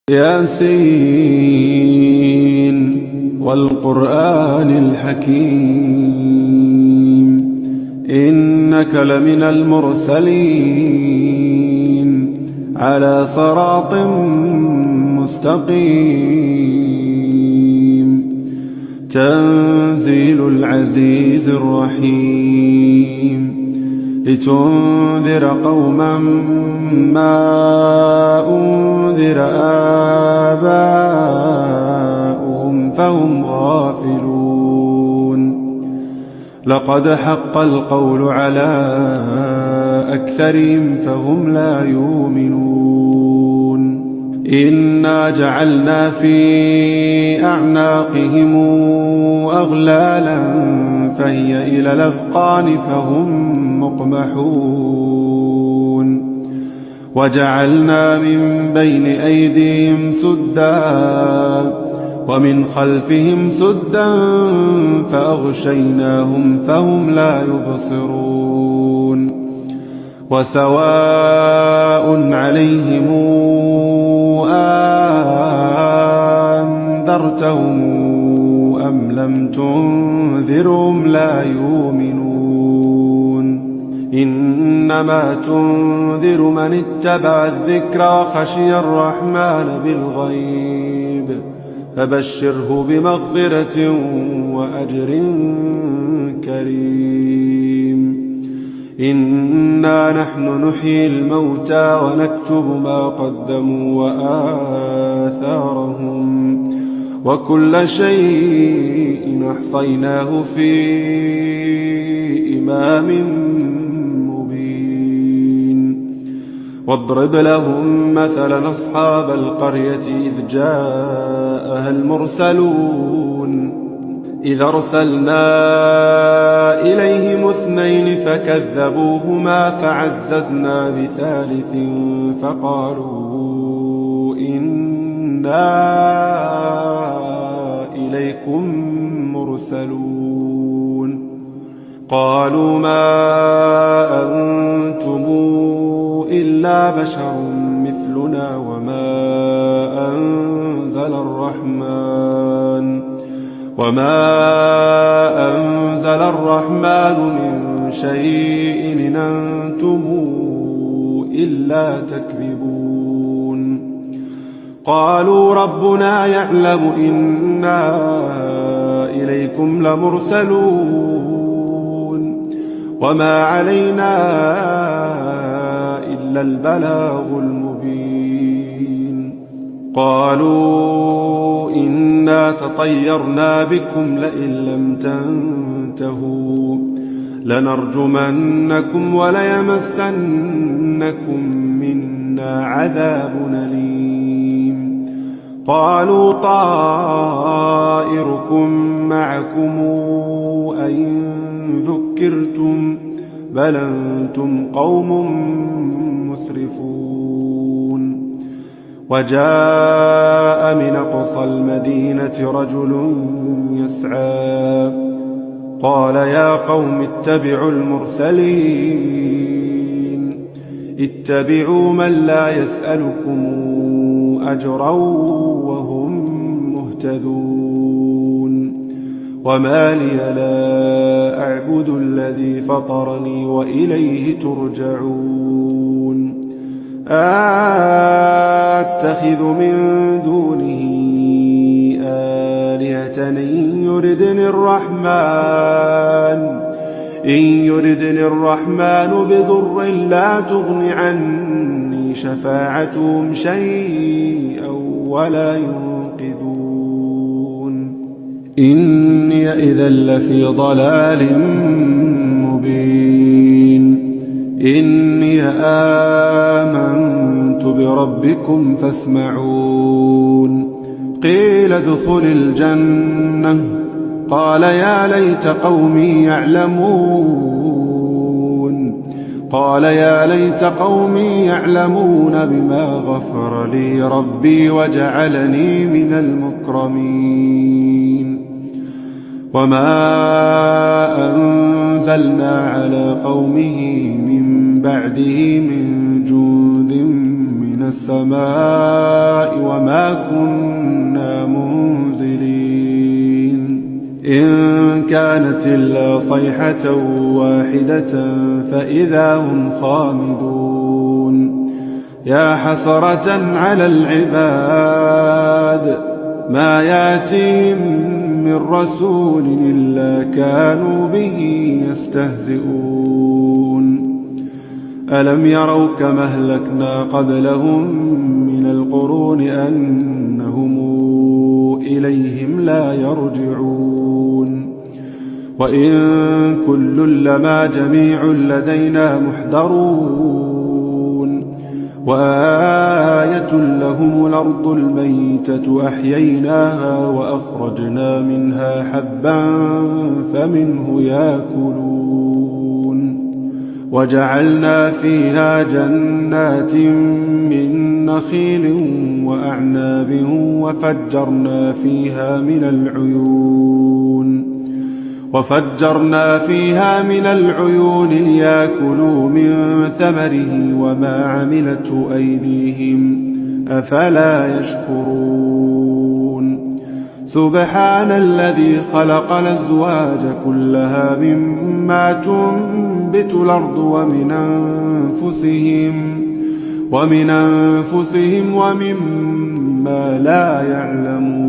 ياسين والقرآن الحكيم إنك لمن المرسلين على صراط مستقيم تنزيل العزيز الرحيم لتنذر قوما ما أنذر آباؤهم فهم غافلون لقد حق القول على أكثرهم فهم لا يؤمنون إنا جعلنا في أعناقهم أغلالا فهي إلى الأذقان فهم مقمحون وجعلنا من بين أيديهم سدا ومن خلفهم سدا فأغشيناهم فهم لا يبصرون وسواء عليهم أنذرتهم أم لم تنذرهم لا يؤمنون إنما تنذر من اتبع الذكر وخشي الرحمن بالغيب فبشره بمغفرة وأجر كريم إنا نحن نحيي الموتى ونكتب ما قدموا وآثارهم وكل شيء أحصيناه في إمام مبين واضرب لهم مثلا أصحاب القرية إذ جاءها المرسلون إذ أرسلنا إليهم اثنين فكذبوهما فعززنا بثالث فقالوا إنا إليكم مرسلون قالوا ما أنتم إلا بشر مثلنا وما أنزل الرحمن من شيء إن أنتم إلا تكذبون قالوا ربنا يعلم إنا إليكم لمرسلون وما علينا إلا البلاغ المبين قالوا إنا تطيرنا بكم لئن لم تنتهوا لنرجمنكم وليمسنكم منا عذاب أليم قالوا طائركم معكم أئن ذكرتم بل أنتم قوم مسرفون وجاء من أقصى المدينة رجل يسعى قال يا قوم اتبعوا المرسلين اتبعوا من لا يسألكم أجرا وهم مهتدون وما لي لا أعبد الذي فطرني وإليه ترجعون أتخذ من دونه آلهة إن يردني الرحمن بضر لا تغن عني شفاعتهم شيئا ولا ينقذون إني إذا لفي ضلال مبين إني آمنت بربكم فاسمعون قيل ادخل الجنة قال يا ليت قومي يعلمون بما غفر لي ربي وجعلني من المكرمين وما أنزلنا على قومه من بعده من جند من السماء وما كنا منزلين إن كانت إلا صيحة واحدة فإذا هم خامدون يا حسرة على العباد ما ياتيهم من رسول إلا كانوا به يستهزئون ألم يروا كما أهلكنا قبلهم من القرون أنهم إليهم لا يرجعون وإن كل لما جميع لدينا محضرون وآية لهم الأرض الميتة أحييناها وأخرجنا منها حبا فمنه يأكلون وجعلنا فيها جنات من نخيل وأعناب وفجرنا فيها من العيون ليأكلوا من ثمره وما عملته أيديهم أفلا يشكرون سبحان الذي خلق الأزواج كلها مما تنبت الأرض ومن أنفسهم ومما لا يعلمون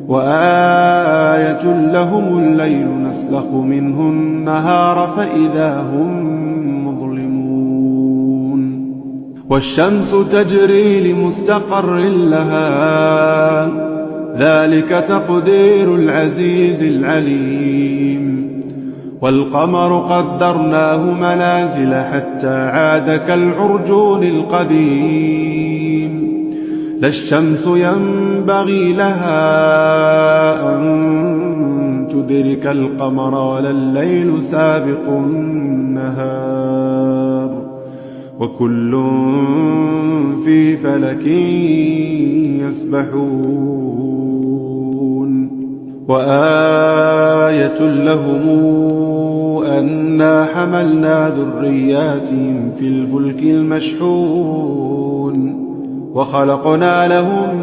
وآية لهم الليل نسلخ منه النهار فإذا هم مظلمون والشمس تجري لمستقر لها ذلك تقدير العزيز العليم والقمر قدرناه منازل حتى عاد كالعرجون القديم لا الشمس ينبغي لها أن تدرك القمر ولا الليل سابق النهار وكل في فلك يسبحون وآية لهم أنا حملنا ذرياتهم في الفلك المشحون وخلقنا لهم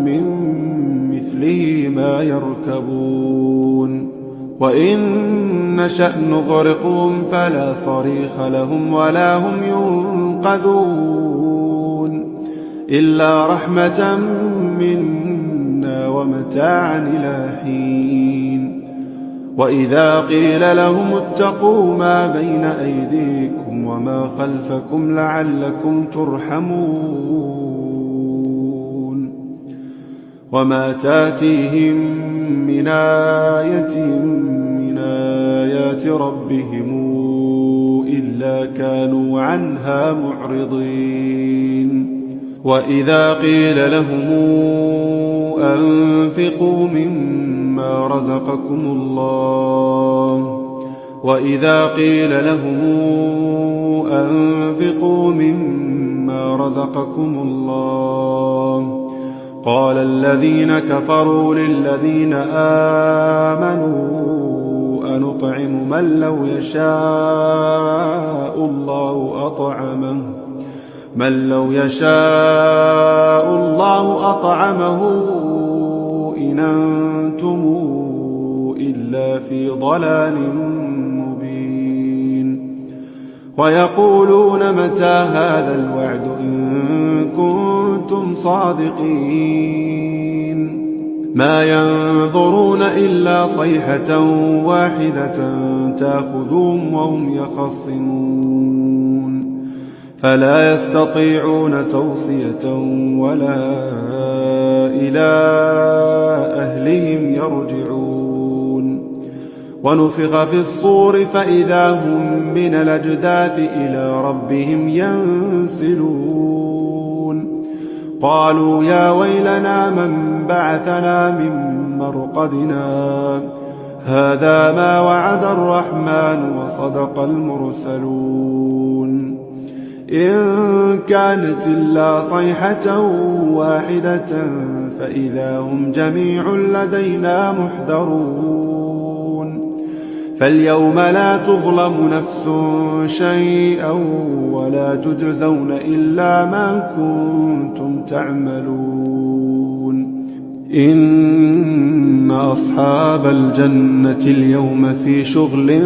من مثله ما يركبون وإن نشأ نغرقهم فلا صريخ لهم ولا هم ينقذون إلا رحمة منا ومتاعا إلى حين وإذا قيل لهم اتقوا ما بين أيديكم وما خلفكم لعلكم ترحمون وما تاتيهم من آية من آيات ربهم إلا كانوا عنها معرضين وإذا قيل لهم أنفقوا مما رزقكم الله قال الذين كفروا للذين آمنوا أنطعم من لو يشاء الله أطعمه إن أنتم إلا في ضلال مبين ويقولون متى هذا الوعد إن كنتم صادقين ما ينظرون إلا صيحة واحدة تأخذهم وهم يخصمون فلا يستطيعون توصية ولا إلى أهلهم يرجعون ونفخ في الصور فإذا هم من الأجداث إلى ربهم ينسلون قالوا يا ويلنا من بعثنا من مرقدنا هذا ما وعد الرحمن وصدق المرسلون إن كانت إلا صيحة واحدة فإذا هم جميع لدينا محضرون فاليوم لا تظلم نفس شيئا ولا تجزون إلا ما كنتم تعملون. إن أصحاب الجنة اليوم في شغل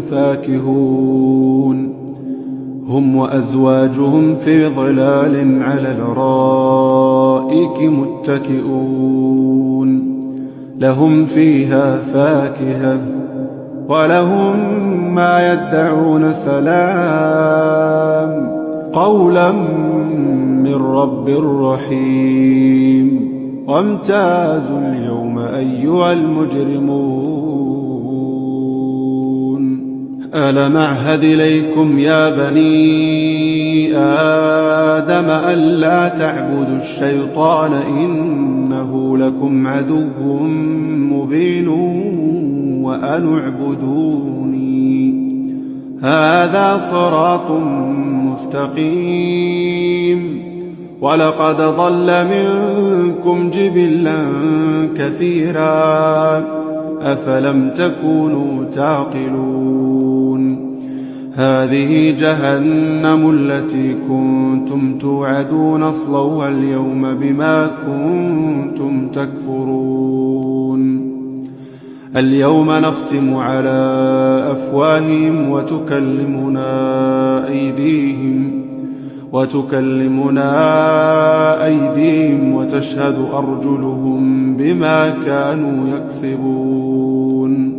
فاكهون، هم وأزواجهم في ظلال على الأرائك متكئون، لهم فيها فاكهة ولهم ما يدعون. سلام قولا من رب رحيم. وامتازوا اليوم أيها المجرمون، ألم أعهد إليكم يا بني آدم ألا تعبدوا الشيطان إنه لكم عدو مبين وأن اعبدوني هذا صراط مستقيم. ولقد ضل منكم جبلا كثيرا أفلم تكونوا تعقلون. هذه جهنم التي كنتم توعدون اصلوها اليوم بما كنتم تكفرون. اليوم نختم على أفواههم وتكلمنا أيديهم وتشهد أرجلهم بما كانوا يكسبون.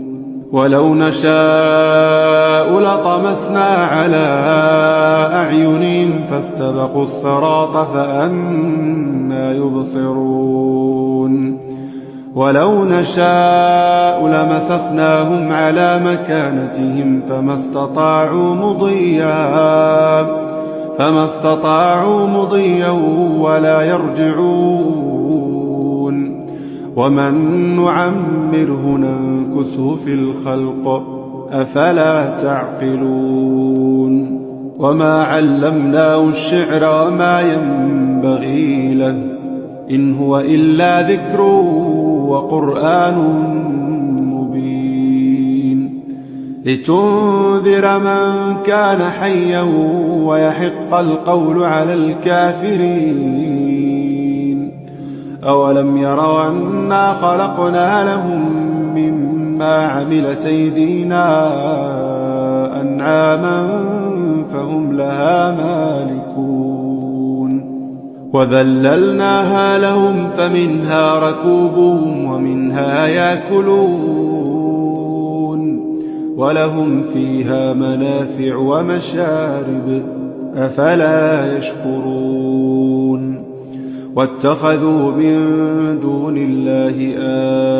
ولو نشاء لطمسنا على أعينهم فاستبقوا الصراط فأنى يبصرون. ولو نشاء لمسخناهم على مكانتهم فما استطاعوا مضيا ولا يرجعون. ومن نعمره ننكسه في الخلق أفلا تعقلون. وما علمناه الشعر وما ينبغي له إن هو إلا ذكر وقرآن مبين لتنذر من كان حيا ويحق القول على الكافرين. أولم يروا أنا خلقنا لهم مما عملت أيدينا أنعاما فهم لها مالكون وذللناها لهم فمنها ركوبهم ومنها يأكلون ولهم فيها منافع ومشارب أفلا يشكرون. واتخذوا من دون الله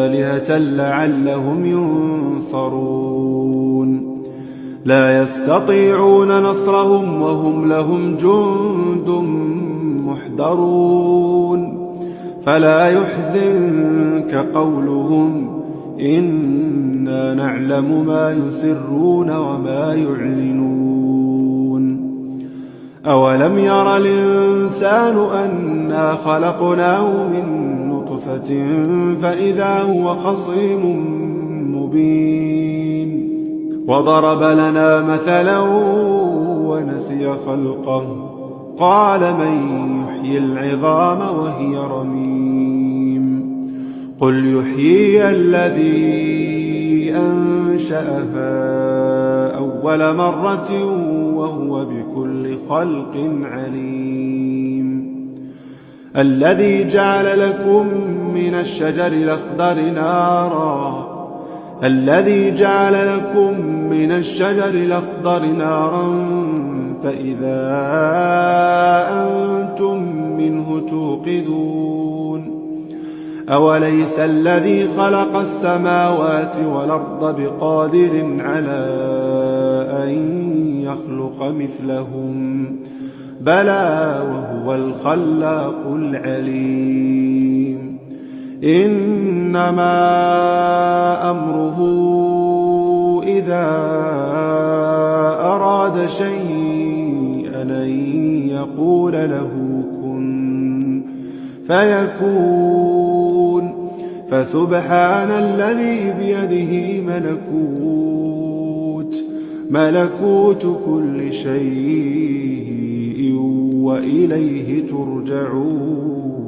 آلهة لعلهم ينصرون. لا يستطيعون نصرهم وهم لهم جند محضرون. فلا يحزنك قولهم إنا نعلم ما يسرون وما يعلنون. أولم ير الإنسان أنا خلقناه من نطفة فإذا هو خصيم مبين. وضرب لنا مثلا ونسي خلقه قال من يحيي العظام وهي رميم. قل يحييها الذي أنشأها أول مرة وهو بكل خلق عليم. الذي جعل لكم من الشجر الأخضر نارا فإذا أنتم منه توقدون. أوليس الذي خلق السماوات والأرض بقادر على أن يخلق مثلهم بلى وهو الخلاق العليم. إنما أمره إذا أراد شيئا أن يقول له كن فيكون. فسبحان الذي بيده ملكوت ملكوت كل شيء وإليه ترجعون.